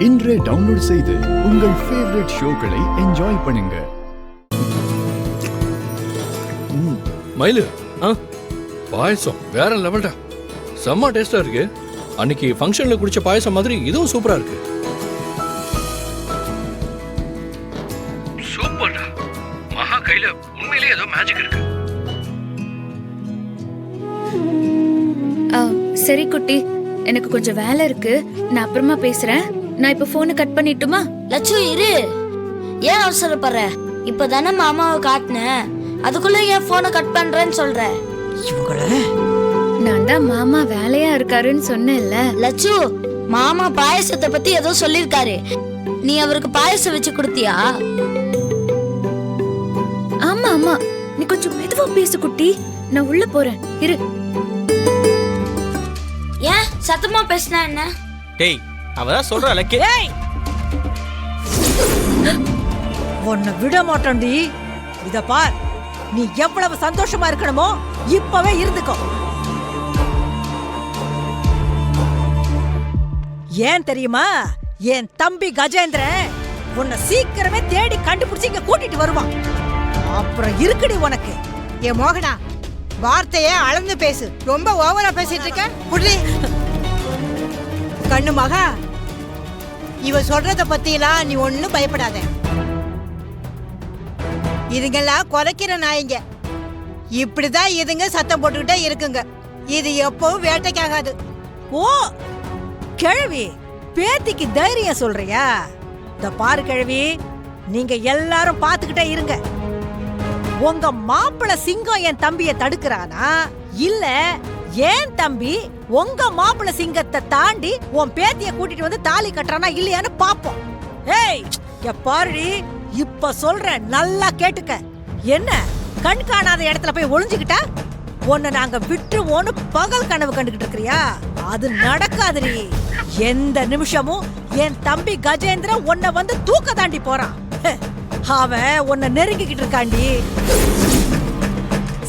இன்றே டவுன்லோட் செய்து உங்கள் ஃபேவரட் ஷோக்களை என்ஜாய் பண்ணுங்க. மயிலு, பாயசம் வேற லெவல்டா, செம்ம டேஸ்டா இருக்கு. அன்னைக்கு ஃபங்க்ஷன்ல குடிச்ச பாயசம் மாதிரி இதுவும் சூப்பரா இருக்கு. சூப்பர்டா. மகா கையில உண்மையிலேயே ஏதோ மேஜிக் இருக்கு. சரி குட்டி, எனக்கு கொஞ்சம் வேலை இருக்கு, நான் அப்புறமா பேசுறேன். நான் இப்ப போனை கட் பண்ணிட்டுமா? லட்சு இரு, ஏன் அவசரப்படுற? இப்பதானே மாமாவை காட்டினேன், அதுக்குள்ள ஏன் போனை கட் பண்றேன்னு சொல்ற? நான் தான் மாமா வேலையா இருக்காருன்னு சொன்னேன்ல. லட்சு, மாமா பாயசத்தை பத்தி ஏதோ சொல்லிருக்காரு, நீ அவருக்கு பாயசம் வச்சு கொடுத்தியா? ஆமா ஆமா, நீ கொஞ்சம் மெதுவா பேசு குட்டி, நான் உள்ள போறேன், இரு. ஏன் சத்தமா பேசினா என்ன? டேய், அவதான் சொல்றா லக்கி. உன்னை விட மாட்டேன்டி. இத பார், நீ எவ்வளவு சந்தோஷமா இருக்கணுமோ இப்பவே இருந்துக்கோ. ஏன் தெரியுமா? என் தம்பி கஜேந்திரன் உன்னை சீக்கிரமே தேடி கண்டுபிடிச்சு இங்க கூட்டிட்டு வருவான். அப்புறம் இருக்குடி உனக்கு. ஏ மோகனா, வார்த்தையே அளந்து பேசு, ரொம்ப ஓவரா பேசிட்டு இருக்க. புடி கண்ணு மகா, இவ சொல்றத பத்தியெல்லாம் நீ ஒன்னும் பயப்படாத. இதுங்கெல்லாம் குறைக்கிற நாய்ங்க, இப்படிதான் இதுங்க சத்தம் போட்டுக்கிட்டே இருக்குங்க. இது எப்பவும் வேட்டைக்காகாது. ஓ கிழவி, பேத்திக்கு தைரியம் சொல்றியா? இந்த பாரு கிழவி, நீங்க எல்லாரும் பாத்துக்கிட்டே இருங்க. உங்க மாப்பிள சிங்கம் என் தம்பிய தடுக்கிறானா, இல்ல ஏன் தம்பி உங்க மாப்பிள சிங்கத்தை தாண்டி உன் பேத்திய கூட்டிட்டு வந்து தாலி கட்டுறானா இல்லையான்னு பாப்போம். ஏய் பாருடி, இப்ப சொல்றேன், நல்லா கேட்டுக்க. என்ன கண் காணாத இடத்துல போய் ஒளிஞ்சுக்கிட்டா உன்னை நாங்க விட்டுருவோன்னு பகல் கனவு கண்டுகிட்டு இருக்கிறியா? அது நடக்காதுடி. எந்த நிமிஷமும் என் தம்பி கஜேந்திர உன்னை வந்து தூக்க தாண்டி போறான். அவன் உன்னை நெருங்கிக்கிட்டு இருக்காண்டி.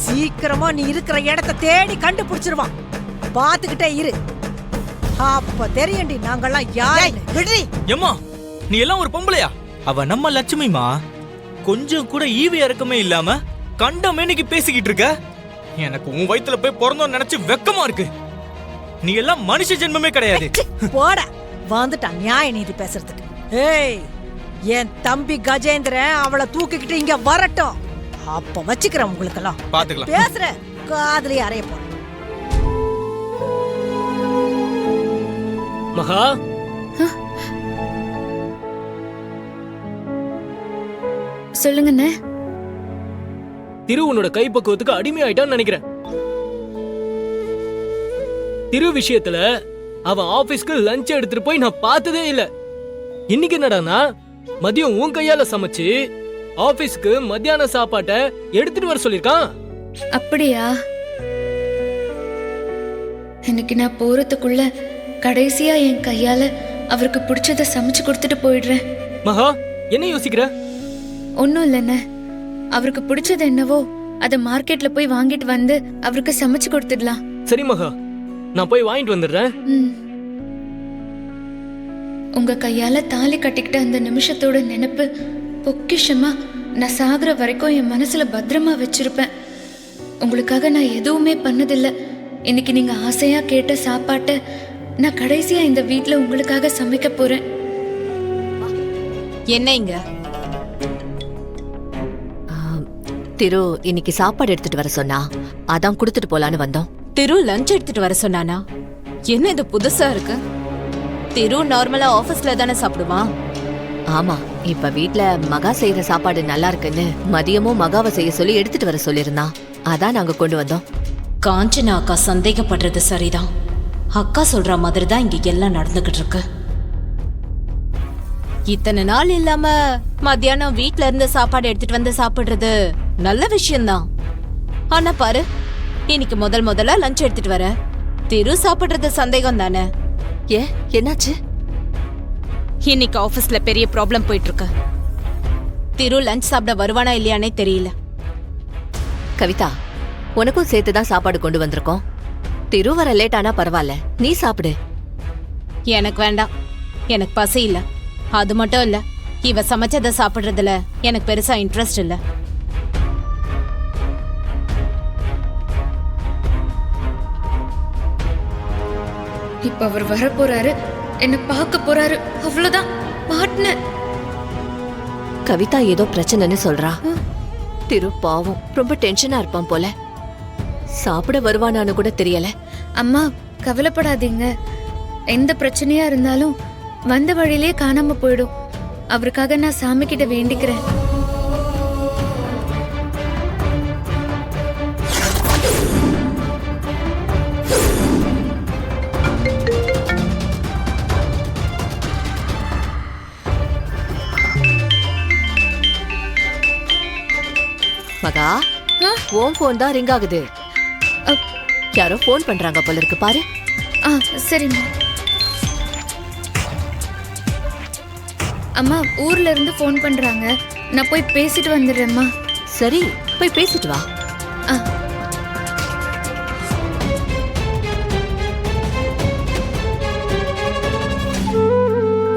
சீக்கிரமா நீ இருக்கிற இடத்தை தேடி கண்டுபிடிச்சிருவான். பாத்துக்கிட்டே இரு, அப்ப தெரியும்டி நாங்கெல்லாம் யாரு. விடுறி எம்மா, நீ எல்லாம் ஒரு பொம்பளையா? அவ நம்ம லட்சுமிமா, கொஞ்சம் கூட ஈவி இறக்கமே இல்லாம கண்ட மேனிக்கு பேசிக்கிட்டு இருக்க. எனக்கு உன் வயித்துல போய் பிறந்தோன்னு நினைச்சு வெக்கமா இருக்கு. நீ எல்லாம் மனுஷ ஜென்மமே கிடையாது. போட வந்துட்டான் நியாய நீதி பேசுறதுக்கு. ஏய், என் தம்பி கஜேந்திரன் அவளை தூக்கிக்கிட்டு இங்க வரட்டும், அப்ப வச்சுக்கிறேன் உங்களுக்கெல்லாம். பாத்துக்கலாம். பேசுற காதுலயே அறைய போற. மகா, சொல்லுங்கண்ணே. திரு உன்னோட கைப்பக்குவத்துக்கு அடிமையாயிட்டான்னு நினைக்கிறேன். திரு விஷயத்துல அவன் ஆபீஸ்க்கு லஞ்ச் எடுத்துட்டு போய் நான் பார்த்ததே இல்ல. இன்னைக்கு என்னடானா மதியம் உன் கையால சமைச்சு ஆபீஸ்க்கு மத்தியான சாப்பாட்டை எடுத்துட்டு வர சொல்லிருக்கான். அப்படியா? எனக்கு நான் போறதுக்குள்ள கடைசியா என் கையால அவருக்கு பிடிச்சத சமைச்சு கொடுத்துட்டு போயிடுறேன். மகா, என்ன யோசிக்கிற? ஒன்னும் இல்லைண்ணே, அவருக்கு பிடிச்சது என்னவோ அதை மார்க்கெட்ல போய் வாங்கிட்டு வந்து அவருக்கு சமைச்சு கொடுத்துடலாம். சரி மகா, நான் போய் வாங்கிட்டு வந்துடுறேன். உங்க கையால தாலி கட்டிக்கிட்ட அந்த நிமிஷத்தோட நினைப்பு பொக்கிஷமா நான் சாகுற வரைக்கும் என் மனசுல பத்திரமா வச்சிருப்பேன். உங்களுக்காக நான் எதுவுமே பண்ணதில்லை. இன்னைக்கு நீங்க ஆசையா கேட்ட சாப்பாட்டை நான் கடைசியா இந்த வீட்ல உங்களுக்காக சமைக்க போறேன். என்ன இங்க? திரு இன்னைக்கு சாப்பாடு எடுத்துட்டு வர சொன்னா, அதான் குடுத்துட்டு போலான்னு வந்தோம். திரு லஞ்ச் எடுத்துட்டு வர சொன்னானா? என்ன இது புதுசா இருக்கு? திரு நார்மலா ஆபீஸ்ல தானே சாப்பிடுவான். ஆமா, இப்ப வீட்ல மகா செய்யற சாப்பாடு நல்லா இருக்குன்னு மதியமும் மகாவை செய்ய சொல்லி எடுத்துட்டு வர சொல்லிருந்தான். அதான் நாங்க கொண்டு வந்தோம். காஞ்சனா அக்கா சந்தேகப்படுறது சரிதான். அக்கா சொல்ற மாதிரி தான் இங்க எல்லாம் நடந்துகிட்டு இருக்கு. இத்தனை நாள் இல்லாம மத்தியானம் வீட்ல இருந்து சாப்பாடு எடுத்துட்டு வந்து சாப்பிடுறது நல்ல விஷயம்தான். ஆனா பாரு, இன்னைக்கு முதல்ல லஞ்ச் எடுத்துட்டு வர திரு சாப்பிடுறது சந்தேகம் தானே? என்னாச்சு? இன்னைக்கு ஆபீஸ்ல பெரிய ப்ராப்ளம் போயிட்டு இருக்கு. திரு லஞ்ச் சாப்பிட வருவானா இல்லையானே தெரியல. கவிதா, உனக்கும் சேர்த்துதான் சாப்பாடு கொண்டு வந்திருக்கோம். திரு வர லேட் ஆனா பரவாயில்ல, நீ சாப்பிடு. எனக்கு வேண்டாம். எனக்கு பசி இல்ல. அது மட்டும் இல்ல, இவ சமைச்சதை சாப்பிடுறதுல எனக்கு பெருசா இன்ட்ரெஸ்ட் இல்ல. இப்ப அவர் வர போறாரு, என்ன பார்க்க போறாரு, அவ்வளவுதான். மாட்டினேன். கவிதா ஏதோ பிரச்சனைன்னு சொல்றா. திரு பாவம் ரொம்ப டென்ஷனா இருப்பான் போல. சாப்பிட வருவானான்னு கூட தெரியல. அம்மா கவலைப்படாதீங்க. எந்த பிரச்சனையா இருந்தாலும் வந்த வழியிலே காணாம போயிடும். அவருக்காக நான் சாமி கிட்ட வேண்டிக்கிறேன். மகா, உன் போன் தான் ரிங் ஆகுது. யாரோ போன் பண்றாங்க போல இருக்கு, பாரு. சரிம்மா. அம்மா ஊர்ல இருந்து ஃபோன் பண்றாங்க. நான் போய் பேசிட்டு வந்துடுறேம்மா. சரி, போய் பேசிட்டு வா.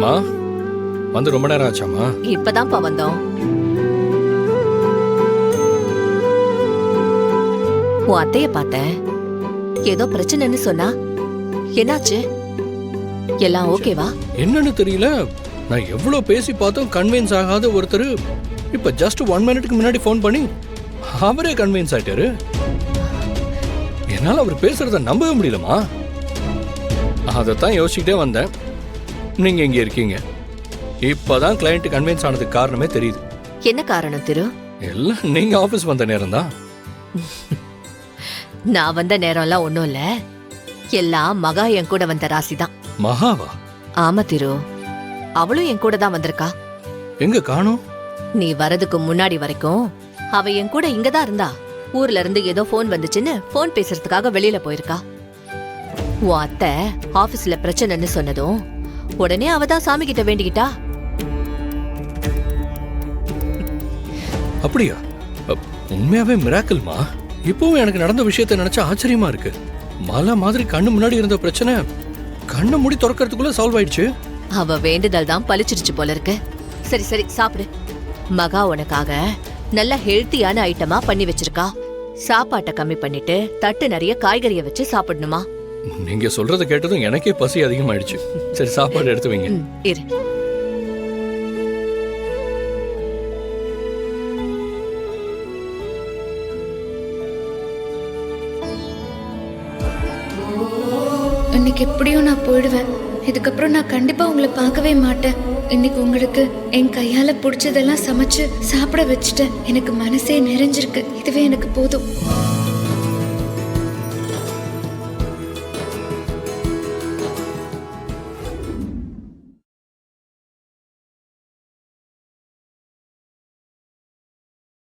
மா வந்து ரொம்ப நேரம் ஆச்சாமா? இப்பதான்ப்பா வந்தோம். உன் அத்தைய பார்த்தேன், ஏதோ பிரச்சனைன்னு சொன்னா. என்னாச்சு? எல்லாம் ஓகேவா? என்னன்னு தெரியல. நான் எவ்வளவு பேசி பார்த்தோம் கன்வின்ஸ் ஆகாத ஒருத்தர் இப்ப ஜஸ்ட் 1 மினிட்க்கு முன்னாடி ஃபோன் பண்ணி அவரே கன்வின்ஸ் ஆயிட்டாரு. என்னால அவர் பேசுறத நம்பவே முடியலமா. அதைத்தான் யோசிச்சுட்டே வந்தேன். நீங்க இங்க இருக்கீங்க. இப்பதான் கிளையண்ட் கன்வின்ஸ் ஆனதுக்கு காரணமே தெரியுது. என்ன காரணம் திரு? எல்லாம் நீங்க ஆபீஸ் வந்த நேரம் தான். நான் வந்த நேரம்லாம் ஒண்ணும் இல்ல. எல்லாம் மகா என் கூட வந்த ராசிதான். மகாவா? ஆமா திரு, அவளும் என் கூட தான் வந்திருக்கா. எங்க காணோம்? நீ வரதுக்கு முன்னாடி வரைக்கும் அவ என் கூட இங்கதான் இருந்தா. ஊர்ல இருந்து ஏதோ போன் வந்துச்சுன்னு போன் பேசுறதுக்காக வெளியில போயிருக்கா. உன் அத்தை ஆபீஸ்ல பிரச்சனைன்னு சொன்னதும் உடனே அவதான் சாமி கிட்ட வேண்டிக்கிட்டா. அப்படியா? உண்மையாவே மிராக்கிள்மா. இப்பவும் எனக்கு நடந்த விஷயத்தை நினைச்சா ஆச்சரியமா இருக்கு. மலை மாதிரி கண்ணு முன்னாடி இருந்த பிரச்சனை கண்ணை மூடி திறக்கிறதுக்குள்ள சால்வ் ஆயிடுச்சு. அவ வேண்டுதல் தான் பலிச்சிருச்சு போல இருக்கு. சரி சரி, சாப்பிடு. மகா உனக்காக நல்ல ஹெல்த்தியான ஐட்டமா பண்ணி வச்சிருக்கா. சாப்பாட்டை கம்மி பண்ணிட்டு தட்டு நிறைய காய்கறியை வச்சு சாப்பிடணுமா. நீங்க சொல்றத கேட்டதும் எனக்கே பசி அதிகமாயிடுச்சு. சரி, சாப்பாடு எடுத்து வைங்க. இரு. இன்னைக்கு எப்படியும் நான் போயிடுவேன். இதுக்கப்புறம் நான் கண்டிப்பா உங்களை பார்க்கவே மாட்டேன். இன்னைக்கு உங்களுக்கு என் கையால பிடிச்சதெல்லாம் சமைச்சு சாப்பிட வச்சுட்டேன். எனக்கு மனசே நிறைஞ்சிருக்கு. இதுவே எனக்கு போதும்.